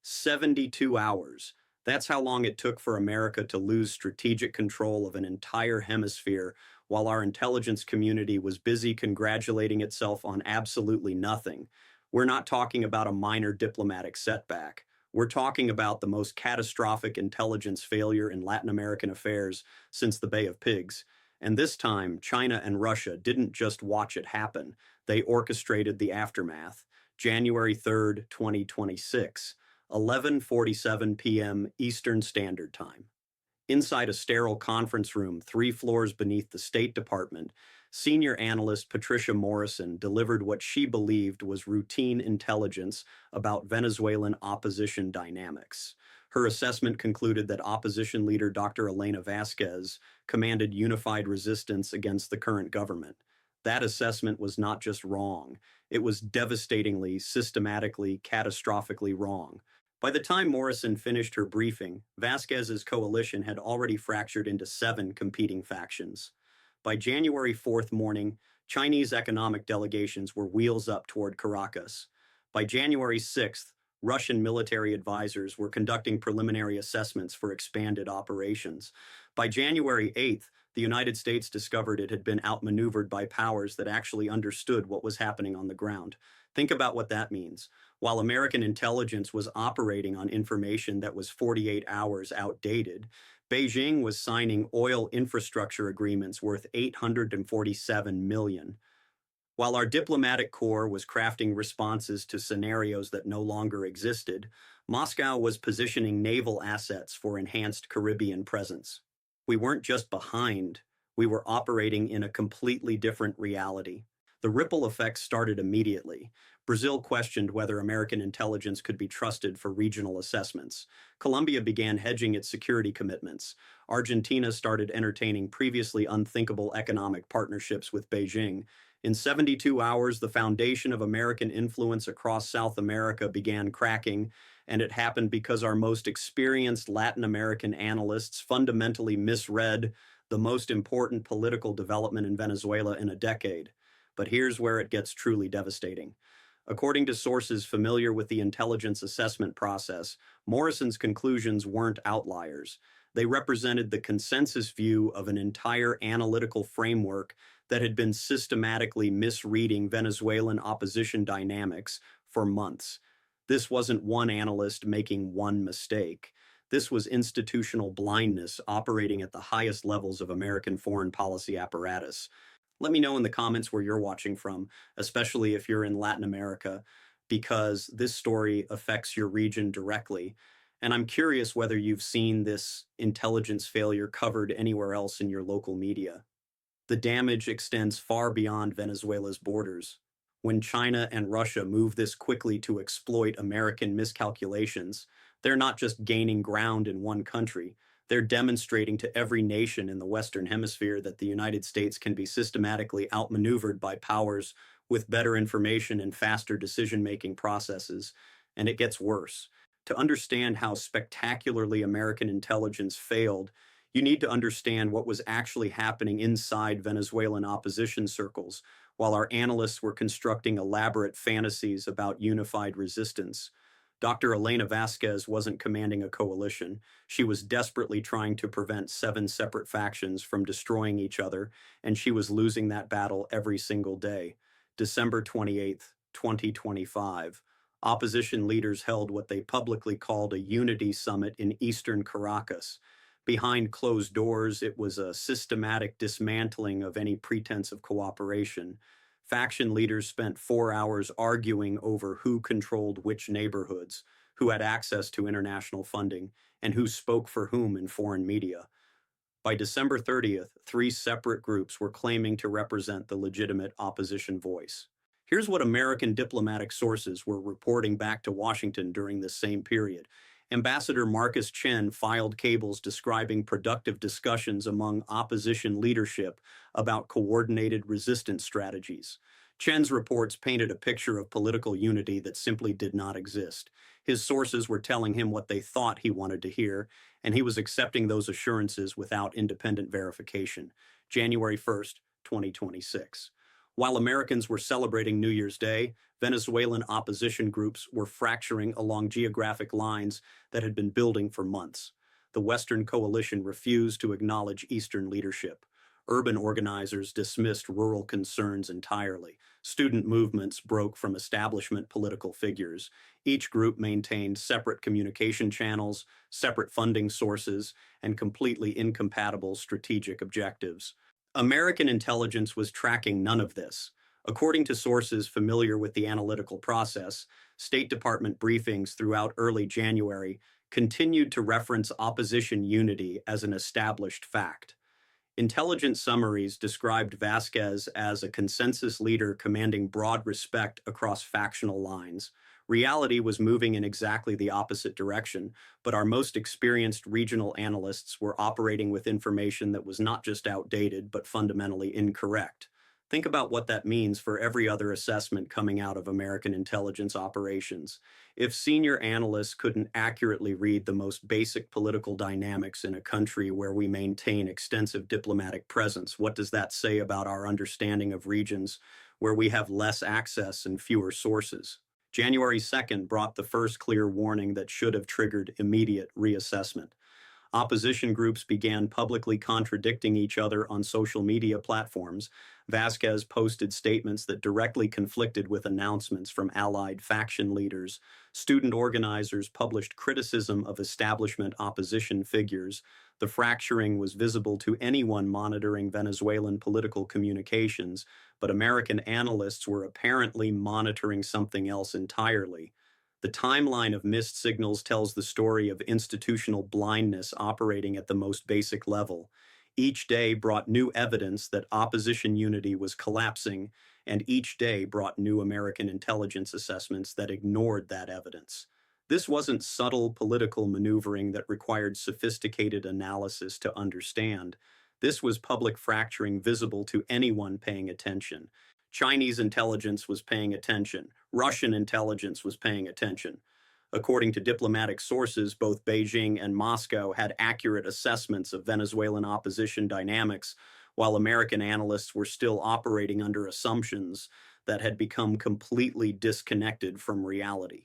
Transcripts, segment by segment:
72 hours. That's how long it took for America to lose strategic control of an entire hemisphere while our intelligence community was busy congratulating itself on absolutely nothing. We're not talking about a minor diplomatic setback. We're talking about the most catastrophic intelligence failure in Latin American affairs since the Bay of Pigs. And this time, China and Russia didn't just watch it happen, they orchestrated the aftermath. January 3rd, 2026. 11:47 p.m. Eastern Standard Time. Inside a sterile conference room 3 floors beneath the State Department, senior analyst Patricia Morrison delivered what she believed was routine intelligence about Venezuelan opposition dynamics. Her assessment concluded that opposition leader Dr. Elena Vasquez commanded unified resistance against the current government. That assessment was not just wrong, it was devastatingly, systematically, catastrophically wrong. By the time Morrison finished her briefing, Vasquez's coalition had already fractured into 7 competing factions. By January 4th morning, Chinese economic delegations were wheels up toward Caracas. By January 6th, Russian military advisors were conducting preliminary assessments for expanded operations. By January 8th, the United States discovered it had been outmaneuvered by powers that actually understood what was happening on the ground. Think about what that means. While American intelligence was operating on information that was 48 hours outdated, Beijing was signing oil infrastructure agreements worth $847 million. While our diplomatic corps was crafting responses to scenarios that no longer existed, Moscow was positioning naval assets for enhanced Caribbean presence. We weren't just behind, we were operating in a completely different reality. The ripple effects started immediately. Brazil questioned whether American intelligence could be trusted for regional assessments. Colombia began hedging its security commitments. Argentina started entertaining previously unthinkable economic partnerships with Beijing. In 72 hours, the foundation of American influence across South America began cracking, and it happened because our most experienced Latin American analysts fundamentally misread the most important political development in Venezuela in a decade. But here's where it gets truly devastating. According to sources familiar with the intelligence assessment process, Morrison's conclusions weren't outliers. They represented the consensus view of an entire analytical framework that had been systematically misreading Venezuelan opposition dynamics for months. This wasn't one analyst making one mistake. This was institutional blindness operating at the highest levels of American foreign policy apparatus. Let me know in the comments where you're watching from, especially if you're in Latin America, because this story affects your region directly. And I'm curious whether you've seen this intelligence failure covered anywhere else in your local media. The damage extends far beyond Venezuela's borders. When China and Russia move this quickly to exploit American miscalculations, they're not just gaining ground in one country, they're demonstrating to every nation in the Western Hemisphere that the United States can be systematically outmaneuvered by powers with better information and faster decision-making processes. And it gets worse. To understand how spectacularly American intelligence failed, you need to understand what was actually happening inside Venezuelan opposition circles, while our analysts were constructing elaborate fantasies about unified resistance. Dr. Elena Vasquez wasn't commanding a coalition. She was desperately trying to prevent 7 separate factions from destroying each other, and she was losing that battle every single day. December 28th, 2025. Opposition leaders held what they publicly called a unity summit in eastern Caracas. Behind closed doors, it was a systematic dismantling of any pretense of cooperation. Faction leaders spent 4 hours arguing over who controlled which neighborhoods, who had access to international funding, and who spoke for whom in foreign media. By December 30th, 3 separate groups were claiming to represent the legitimate opposition voice. Here's what American diplomatic sources were reporting back to Washington during this same period. Ambassador Marcus Chen filed cables describing productive discussions among opposition leadership about coordinated resistance strategies. Chen's reports painted a picture of political unity that simply did not exist. His sources were telling him what they thought he wanted to hear, and he was accepting those assurances without independent verification. January 1st, 2026. While Americans were celebrating New Year's Day, Venezuelan opposition groups were fracturing along geographic lines that had been building for months. The Western coalition refused to acknowledge Eastern leadership. Urban organizers dismissed rural concerns entirely. Student movements broke from establishment political figures. Each group maintained separate communication channels, separate funding sources, and completely incompatible strategic objectives. American intelligence was tracking none of this. According to sources familiar with the analytical process, State Department briefings throughout early January continued to reference opposition unity as an established fact. Intelligence summaries described Vasquez as a consensus leader commanding broad respect across factional lines. Reality was moving in exactly the opposite direction, but our most experienced regional analysts were operating with information that was not just outdated, but fundamentally incorrect. Think about what that means for every other assessment coming out of American intelligence operations. If senior analysts couldn't accurately read the most basic political dynamics in a country where we maintain extensive diplomatic presence, what does that say about our understanding of regions where we have less access and fewer sources? January 2nd brought the first clear warning that should have triggered immediate reassessment. Opposition groups began publicly contradicting each other on social media platforms. Vasquez posted statements that directly conflicted with announcements from allied faction leaders. Student organizers published criticism of establishment opposition figures. The fracturing was visible to anyone monitoring Venezuelan political communications, but American analysts were apparently monitoring something else entirely. The timeline of missed signals tells the story of institutional blindness operating at the most basic level. Each day brought new evidence that opposition unity was collapsing, and each day brought new American intelligence assessments that ignored that evidence. This wasn't subtle political maneuvering that required sophisticated analysis to understand. This was public fracturing visible to anyone paying attention. Chinese intelligence was paying attention. Russian intelligence was paying attention. According to diplomatic sources, both Beijing and Moscow had accurate assessments of Venezuelan opposition dynamics, while American analysts were still operating under assumptions that had become completely disconnected from reality.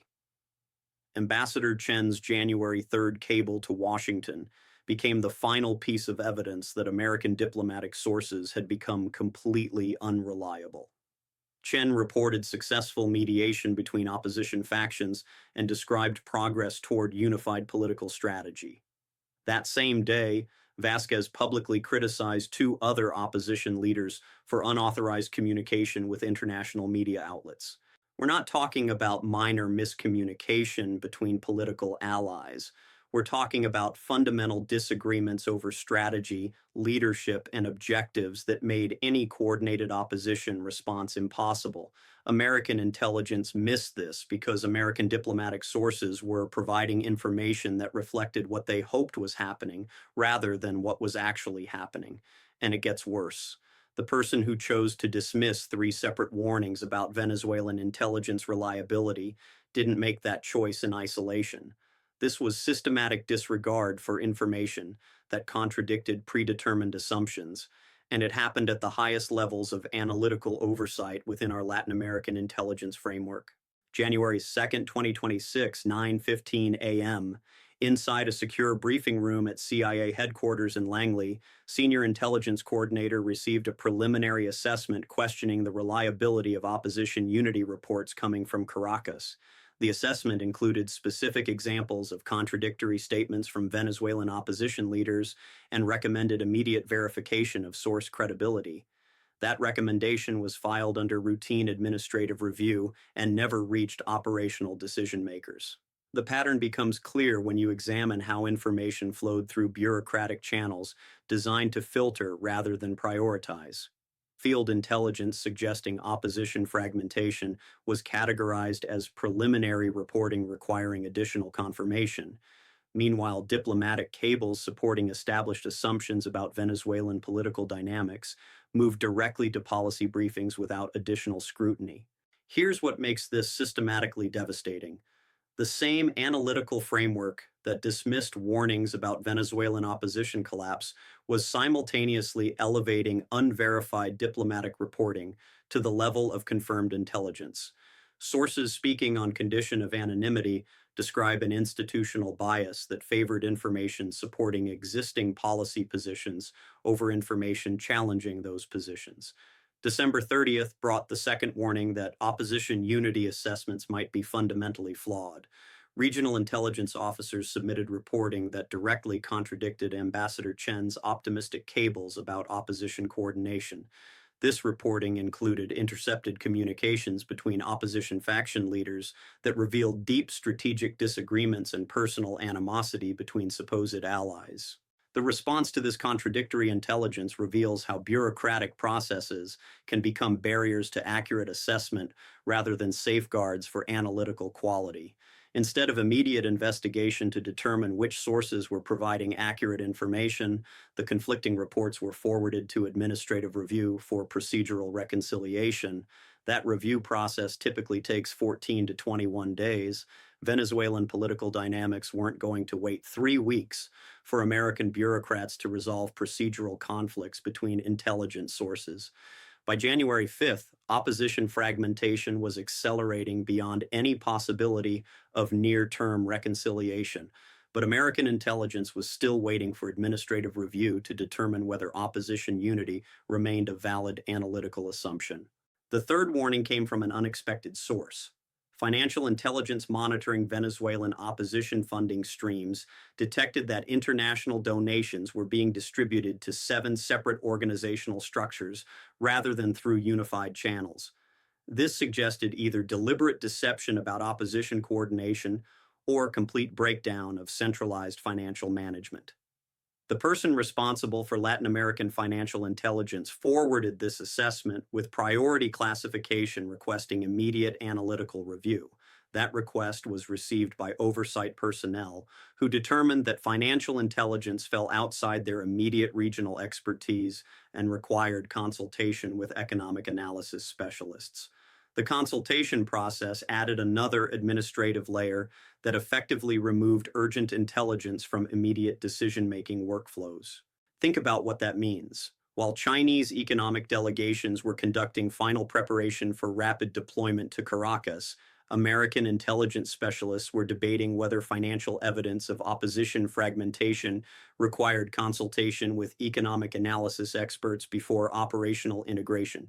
Ambassador Chen's January 3rd cable to Washington became the final piece of evidence that American diplomatic sources had become completely unreliable. Chen reported successful mediation between opposition factions and described progress toward unified political strategy. That same day, Vasquez publicly criticized two other opposition leaders for unauthorized communication with international media outlets. We're not talking about minor miscommunication between political allies. We're talking about fundamental disagreements over strategy, leadership, and objectives that made any coordinated opposition response impossible. American intelligence missed this because American diplomatic sources were providing information that reflected what they hoped was happening rather than what was actually happening. And it gets worse. The person who chose to dismiss three separate warnings about Venezuelan intelligence reliability didn't make that choice in isolation. This was systematic disregard for information that contradicted predetermined assumptions, and it happened at the highest levels of analytical oversight within our Latin American intelligence framework. January 2nd, 2026, 9:15 a.m. Inside a secure briefing room at CIA headquarters in Langley, Senior Intelligence Coordinator received a preliminary assessment questioning the reliability of opposition unity reports coming from Caracas. The assessment included specific examples of contradictory statements from Venezuelan opposition leaders and recommended immediate verification of source credibility. That recommendation was filed under routine administrative review and never reached operational decision makers. The pattern becomes clear when you examine how information flowed through bureaucratic channels designed to filter rather than prioritize. Field intelligence suggesting opposition fragmentation was categorized as preliminary reporting requiring additional confirmation. Meanwhile, diplomatic cables supporting established assumptions about Venezuelan political dynamics moved directly to policy briefings without additional scrutiny. Here's what makes this systematically devastating. The same analytical framework that dismissed warnings about Venezuelan opposition collapse was simultaneously elevating unverified diplomatic reporting to the level of confirmed intelligence. Sources speaking on condition of anonymity describe an institutional bias that favored information supporting existing policy positions over information challenging those positions. December 30th brought the second warning that opposition unity assessments might be fundamentally flawed. Regional intelligence officers submitted reporting that directly contradicted Ambassador Chen's optimistic cables about opposition coordination. This reporting included intercepted communications between opposition faction leaders that revealed deep strategic disagreements and personal animosity between supposed allies. The response to this contradictory intelligence reveals how bureaucratic processes can become barriers to accurate assessment rather than safeguards for analytical quality. Instead of immediate investigation to determine which sources were providing accurate information, the conflicting reports were forwarded to administrative review for procedural reconciliation. That review process typically takes 14 to 21 days. Venezuelan political dynamics weren't going to wait 3 weeks for American bureaucrats to resolve procedural conflicts between intelligence sources. By January 5th, opposition fragmentation was accelerating beyond any possibility of near-term reconciliation, but American intelligence was still waiting for administrative review to determine whether opposition unity remained a valid analytical assumption. The third warning came from an unexpected source. Financial intelligence monitoring Venezuelan opposition funding streams detected that international donations were being distributed to 7 separate organizational structures rather than through unified channels. This suggested either deliberate deception about opposition coordination or complete breakdown of centralized financial management. The person responsible for Latin American financial intelligence forwarded this assessment with priority classification requesting immediate analytical review. That request was received by oversight personnel who determined that financial intelligence fell outside their immediate regional expertise and required consultation with economic analysis specialists. The consultation process added another administrative layer that effectively removed urgent intelligence from immediate decision-making workflows. Think about what that means. While Chinese economic delegations were conducting final preparation for rapid deployment to Caracas, American intelligence specialists were debating whether financial evidence of opposition fragmentation required consultation with economic analysis experts before operational integration.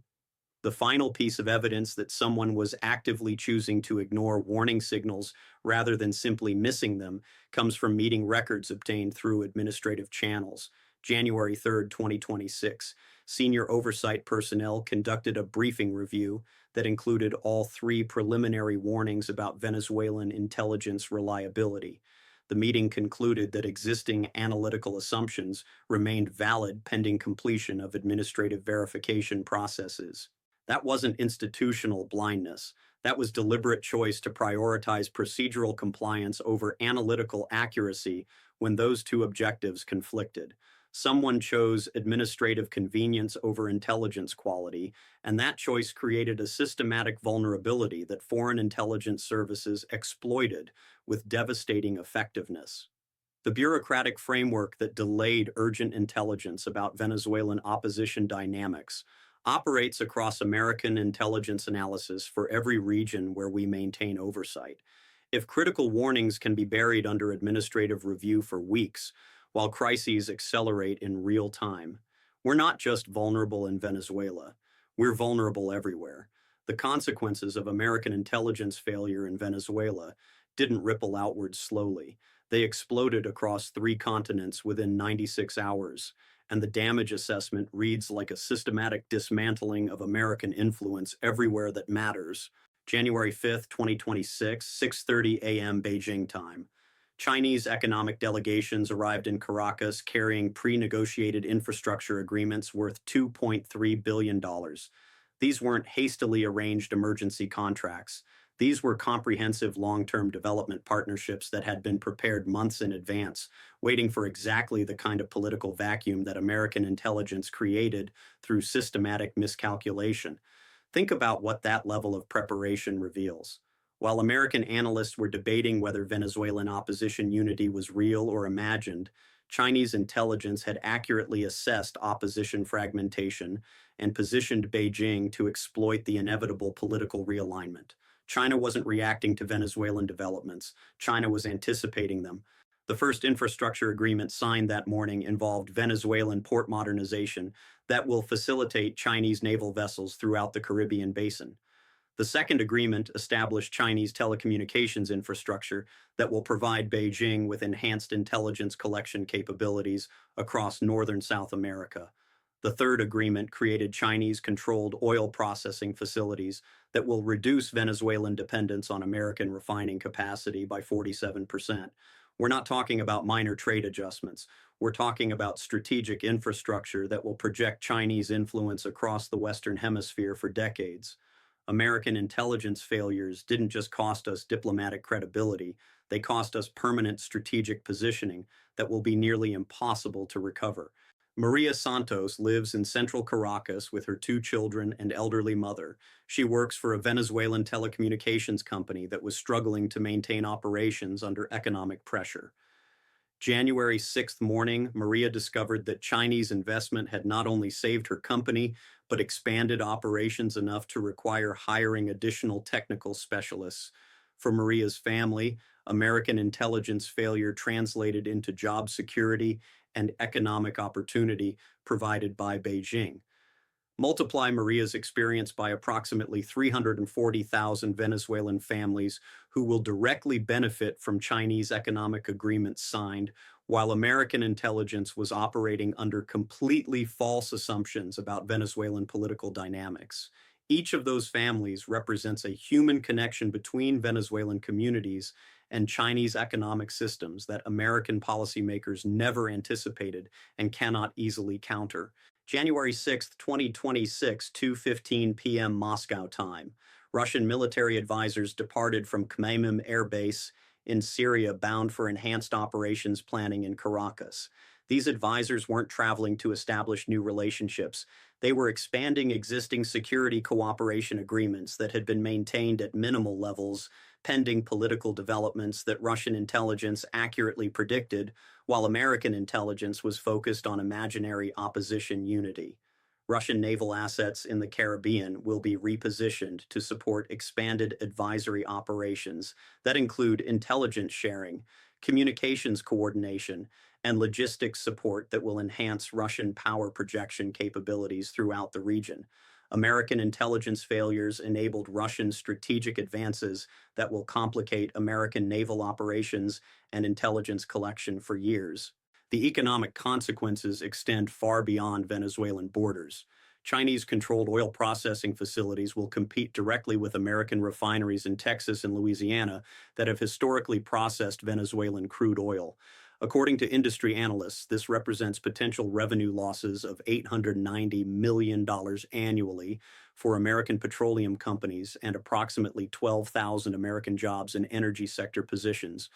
The final piece of evidence that someone was actively choosing to ignore warning signals rather than simply missing them comes from meeting records obtained through administrative channels. January 3, 2026, senior oversight personnel conducted a briefing review that included all 3 preliminary warnings about Venezuelan intelligence reliability. The meeting concluded that existing analytical assumptions remained valid pending completion of administrative verification processes. That wasn't institutional blindness. That was deliberate choice to prioritize procedural compliance over analytical accuracy when those 2 objectives conflicted. Someone chose administrative convenience over intelligence quality, and that choice created a systematic vulnerability that foreign intelligence services exploited with devastating effectiveness. The bureaucratic framework that delayed urgent intelligence about Venezuelan opposition dynamics operates across American intelligence analysis for every region where we maintain oversight. If critical warnings can be buried under administrative review for weeks, while crises accelerate in real time, we're not just vulnerable in Venezuela, we're vulnerable everywhere. The consequences of American intelligence failure in Venezuela didn't ripple outward slowly. They exploded across 3 continents within 96 hours. And the damage assessment reads like a systematic dismantling of American influence everywhere that matters. January 5th, 2026, 6:30 a.m. Beijing time. Chinese economic delegations arrived in Caracas carrying pre-negotiated infrastructure agreements worth $2.3 billion. These weren't hastily arranged emergency contracts. These were comprehensive long-term development partnerships that had been prepared months in advance, waiting for exactly the kind of political vacuum that American intelligence created through systematic miscalculation. Think about what that level of preparation reveals. While American analysts were debating whether Venezuelan opposition unity was real or imagined, Chinese intelligence had accurately assessed opposition fragmentation and positioned Beijing to exploit the inevitable political realignment. China wasn't reacting to Venezuelan developments. China was anticipating them. The first infrastructure agreement signed that morning involved Venezuelan port modernization that will facilitate Chinese naval vessels throughout the Caribbean basin. The second agreement established Chinese telecommunications infrastructure that will provide Beijing with enhanced intelligence collection capabilities across northern South America. The third agreement created Chinese-controlled oil processing facilities that will reduce Venezuelan dependence on American refining capacity by 47%. We're not talking about minor trade adjustments. We're talking about strategic infrastructure that will project Chinese influence across the Western Hemisphere for decades. American intelligence failures didn't just cost us diplomatic credibility, they cost us permanent strategic positioning that will be nearly impossible to recover. Maria Santos lives in central Caracas with her two children and elderly mother. She works for a Venezuelan telecommunications company that was struggling to maintain operations under economic pressure. January 6th morning, Maria discovered that Chinese investment had not only saved her company, but expanded operations enough to require hiring additional technical specialists. For Maria's family, American intelligence failure translated into job security and economic opportunity provided by Beijing. Multiply Maria's experience by approximately 340,000 Venezuelan families who will directly benefit from Chinese economic agreements signed, while American intelligence was operating under completely false assumptions about Venezuelan political dynamics. Each of those families represents a human connection between Venezuelan communities and Chinese economic systems that American policymakers never anticipated and cannot easily counter. January 6, 2026, 2:15 p.m. Moscow time. Russian military advisors departed from Khmeimim Air Base in Syria bound for enhanced operations planning in Caracas. These advisors weren't traveling to establish new relationships. They were expanding existing security cooperation agreements that had been maintained at minimal levels, pending political developments that Russian intelligence accurately predicted, while American intelligence was focused on imaginary opposition unity. Russian naval assets in the Caribbean will be repositioned to support expanded advisory operations that include intelligence sharing, communications coordination, and logistics support that will enhance Russian power projection capabilities throughout the region. American intelligence failures enabled Russian strategic advances that will complicate American naval operations and intelligence collection for years. The economic consequences extend far beyond Venezuelan borders. Chinese-controlled oil processing facilities will compete directly with American refineries in Texas and Louisiana that have historically processed Venezuelan crude oil. According to industry analysts, this represents potential revenue losses of $890 million annually for American petroleum companies and approximately 12,000 American jobs in energy sector positions.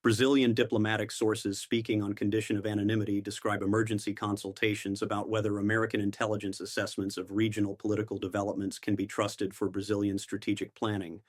Brazilian diplomatic sources speaking on condition of anonymity describe emergency consultations about whether American intelligence assessments of regional political developments can be trusted for Brazilian strategic planning.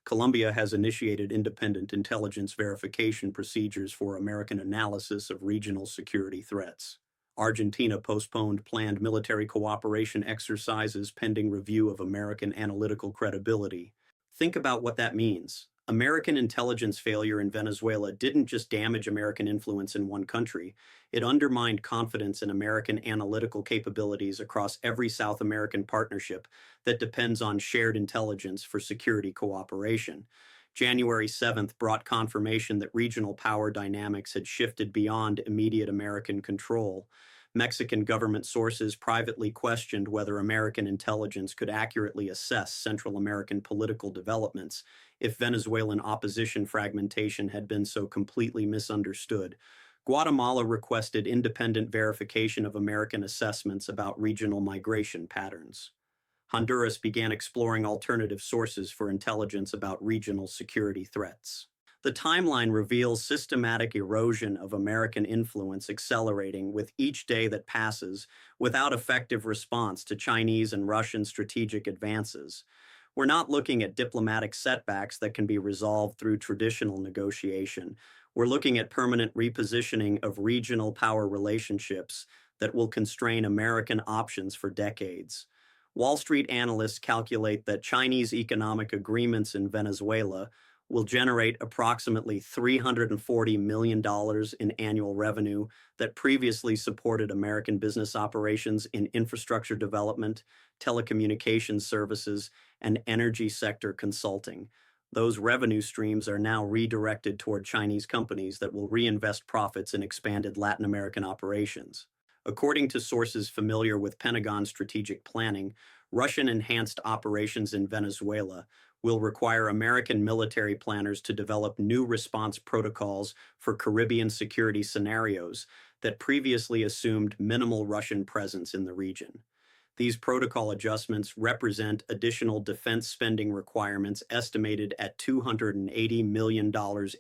Colombia has initiated independent intelligence verification procedures for American analysis of regional security threats. Argentina postponed planned military cooperation exercises pending review of American analytical credibility. Think about what that means. American intelligence failure in Venezuela didn't just damage American influence in one country, it undermined confidence in American analytical capabilities across every South American partnership that depends on shared intelligence for security cooperation. January 7th brought confirmation that regional power dynamics had shifted beyond immediate American control. Mexican government sources privately questioned whether American intelligence could accurately assess Central American political developments if Venezuelan opposition fragmentation had been so completely misunderstood. Guatemala requested independent verification of American assessments about regional migration patterns. Honduras began exploring alternative sources for intelligence about regional security threats. The timeline reveals systematic erosion of American influence accelerating with each day that passes without effective response to Chinese and Russian strategic advances. We're not looking at diplomatic setbacks that can be resolved through traditional negotiation. We're looking at permanent repositioning of regional power relationships that will constrain American options for decades. Wall Street analysts calculate that Chinese economic agreements in Venezuela will generate approximately $340 million in annual revenue that previously supported American business operations in infrastructure development, telecommunications services, and energy sector consulting. Those revenue streams are now redirected toward Chinese companies that will reinvest profits in expanded Latin American operations. According to sources familiar with Pentagon strategic planning, Russian enhanced operations in Venezuela will require American military planners to develop new response protocols for Caribbean security scenarios that previously assumed minimal Russian presence in the region. These protocol adjustments represent additional defense spending requirements estimated at $280 million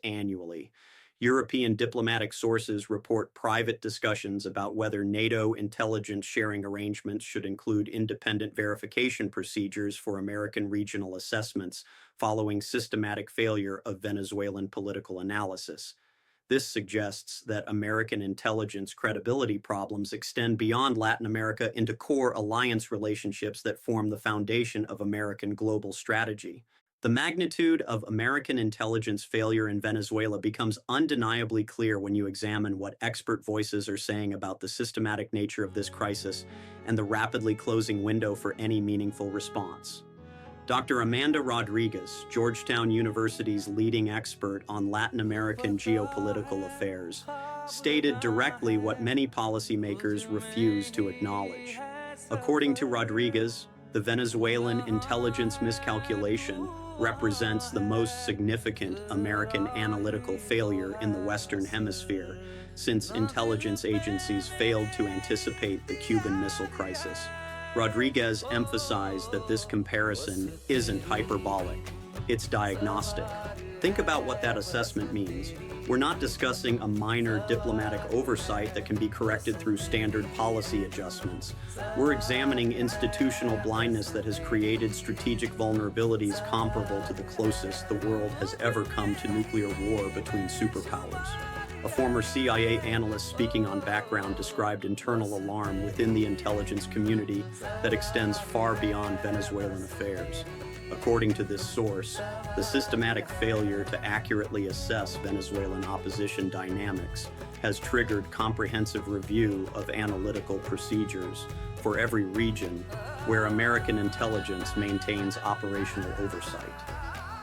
annually. European diplomatic sources report private discussions about whether NATO intelligence sharing arrangements should include independent verification procedures for American regional assessments following systematic failure of Venezuelan political analysis. This suggests that American intelligence credibility problems extend beyond Latin America into core alliance relationships that form the foundation of American global strategy. The magnitude of American intelligence failure in Venezuela becomes undeniably clear when you examine what expert voices are saying about the systematic nature of this crisis and the rapidly closing window for any meaningful response. Dr. Amanda Rodriguez, Georgetown University's leading expert on Latin American geopolitical affairs, stated directly what many policymakers refuse to acknowledge. According to Rodriguez, the Venezuelan intelligence miscalculation represents the most significant American analytical failure in the Western Hemisphere since intelligence agencies failed to anticipate the Cuban Missile Crisis. Rodriguez emphasized that this comparison isn't hyperbolic, it's diagnostic. Think about what that assessment means. We're not discussing a minor diplomatic oversight that can be corrected through standard policy adjustments. We're examining institutional blindness that has created strategic vulnerabilities comparable to the closest the world has ever come to nuclear war between superpowers. A former CIA analyst speaking on background described internal alarm within the intelligence community that extends far beyond Venezuelan affairs. According to this source, the systematic failure to accurately assess Venezuelan opposition dynamics has triggered comprehensive review of analytical procedures for every region where American intelligence maintains operational oversight.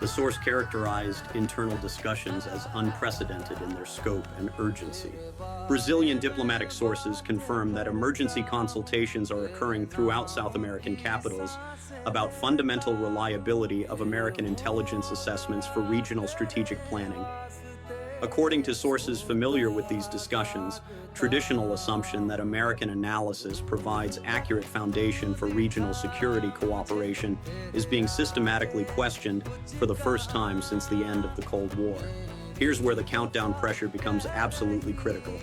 The source characterized internal discussions as unprecedented in their scope and urgency. Brazilian diplomatic sources confirm that emergency consultations are occurring throughout South American capitals about fundamental reliability of American intelligence assessments for regional strategic planning. According to sources familiar with these discussions, traditional assumption that American analysis provides accurate foundation for regional security cooperation is being systematically questioned for the first time since the end of the Cold War. Here's where the countdown pressure becomes absolutely critical.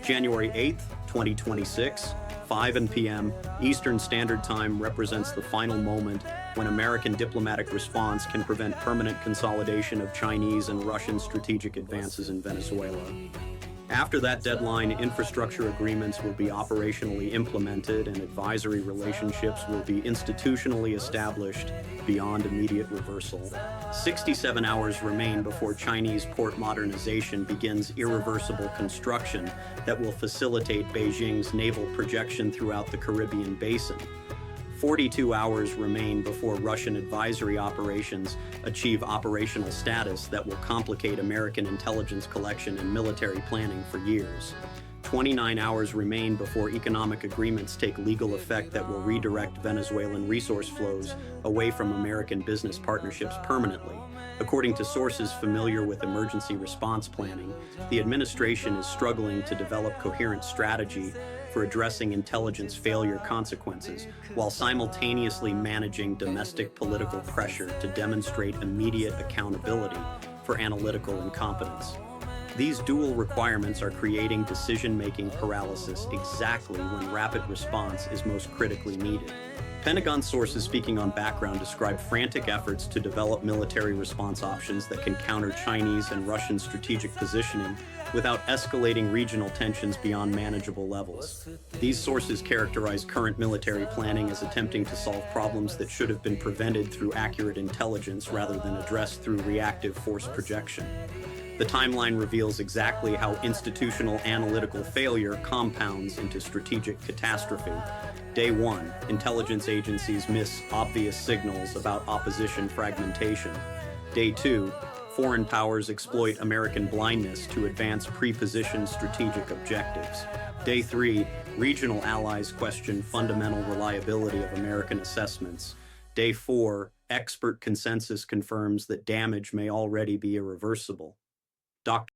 January 8th, 2026, 5 p.m. Eastern Standard Time represents the final moment when American diplomatic response can prevent permanent consolidation of Chinese and Russian strategic advances in Venezuela. After that deadline, infrastructure agreements will be operationally implemented and advisory relationships will be institutionally established beyond immediate reversal. 67 hours remain before Chinese port modernization begins irreversible construction that will facilitate Beijing's naval projection throughout the Caribbean basin. 42 hours remain before Russian advisory operations achieve operational status that will complicate American intelligence collection and military planning for years. 29 hours remain before economic agreements take legal effect that will redirect Venezuelan resource flows away from American business partnerships permanently. According to sources familiar with emergency response planning, the administration is struggling to develop coherent strategy for addressing intelligence failure consequences, while simultaneously managing domestic political pressure to demonstrate immediate accountability for analytical incompetence. These dual requirements are creating decision-making paralysis exactly when rapid response is most critically needed. Pentagon sources speaking on background describe frantic efforts to develop military response options that can counter Chinese and Russian strategic positioning without escalating regional tensions beyond manageable levels. These sources characterize current military planning as attempting to solve problems that should have been prevented through accurate intelligence rather than addressed through reactive force projection. The timeline reveals exactly how institutional analytical failure compounds into strategic catastrophe. Day 1, intelligence agencies miss obvious signals about opposition fragmentation. Day 2, foreign powers exploit American blindness to advance pre-positioned strategic objectives. Day 3, regional allies question fundamental reliability of American assessments. Day 4, expert consensus confirms that damage may already be irreversible. Dr.